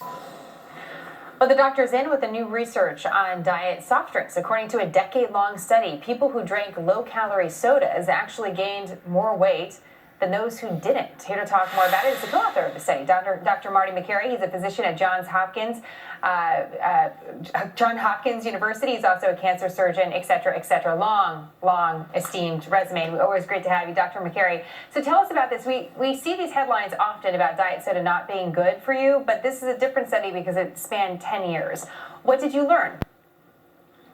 Well, the doctor's in with a new research on diet soft drinks. According to a decade-long study, people who drank low-calorie sodas actually gained more weight than those who didn't. Here to talk more about it is the co-author of the study, Dr. Marty Makary. He's a physician at Johns Hopkins University. He's also a cancer surgeon, et cetera, et cetera. Long esteemed resume. Always great to have you, Dr. Makary. So tell us about this. We see these headlines often about diet soda not being good for you, but this is a different study because it spanned 10 years. What did you learn?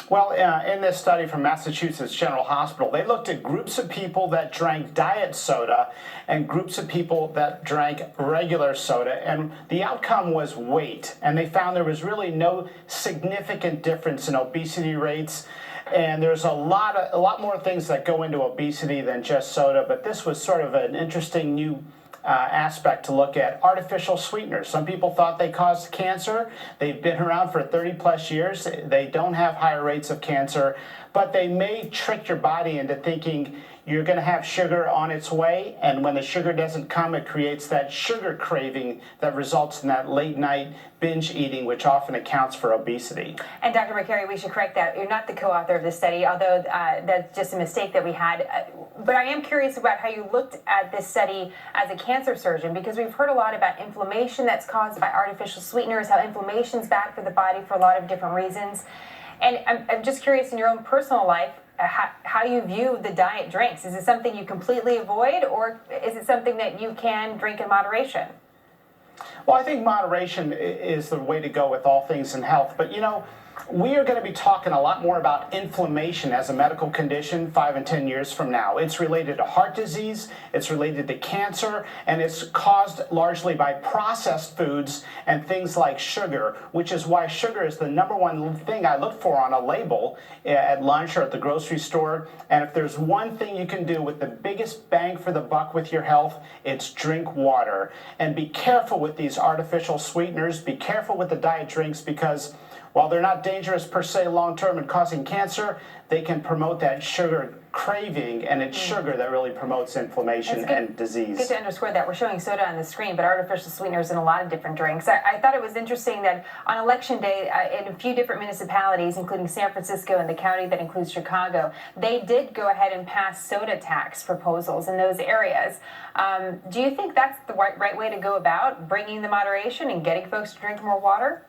Well, in this study from Massachusetts General Hospital, they looked at groups of people that drank diet soda and groups of people that drank regular soda, and the outcome was weight. And they found there was really no significant difference in obesity rates. And there's a lot more things that go into obesity than just soda, but this was sort of an interesting new aspect to look at. Artificial sweeteners. Some people thought they caused cancer. They've been around for 30 plus years. They don't have higher rates of cancer, but they may trick your body into thinking you're going to have sugar on its way, and when the sugar doesn't come, it creates that sugar craving that results in that late night binge eating, which often accounts for obesity. And Dr. Makary, we should correct that. You're not the co-author of this study, although that's just a mistake that we had. But I am curious about how you looked at this study as a cancer surgeon, because we've heard a lot about inflammation that's caused by artificial sweeteners, how inflammation's bad for the body for a lot of different reasons. And I'm just curious, in your own personal life, how you view the diet drinks. Is it something you completely avoid, or is it something that you can drink in moderation? Well, I think moderation is the way to go with all things in health. But, you know, we are going to be talking a lot more about inflammation as a medical condition 5 and 10 years from now. It's related to heart disease, it's related to cancer, and it's caused largely by processed foods and things like sugar, which is why sugar is the #1 thing I look for on a label at lunch or at the grocery store. And if there's one thing you can do with the biggest bang for the buck with your health, it's drink water. And be careful with these artificial sweeteners, be careful with the diet drinks, because while they're not dangerous per se long-term and causing cancer, they can promote that sugar craving, and it's sugar that really promotes inflammation and disease. Good to underscore that. We're showing soda on the screen, but artificial sweeteners in a lot of different drinks. I thought it was interesting that on election day, in a few different municipalities, including San Francisco and the county that includes Chicago, they did go ahead and pass soda tax proposals in those areas. Do you think that's the right way to go about bringing the moderation and getting folks to drink more water?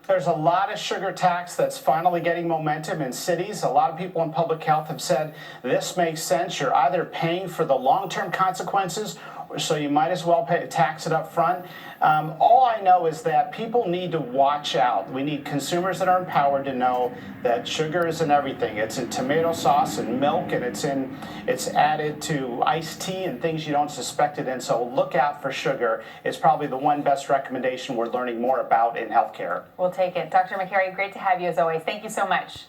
There's a lot of sugar tax that's finally getting momentum in cities. A lot of people in public health have said this makes sense. You're either paying for the long-term consequences, so you might as well tax it up front. All I know is that people need to watch out. We need consumers that are empowered to know that sugar is in everything. It's in tomato sauce and milk, and it's added to iced tea and things you don't suspect it in. So look out for sugar. It's probably the one best recommendation we're learning more about in healthcare. We'll take it. Dr. Makary, great to have you as always. Thank you so much.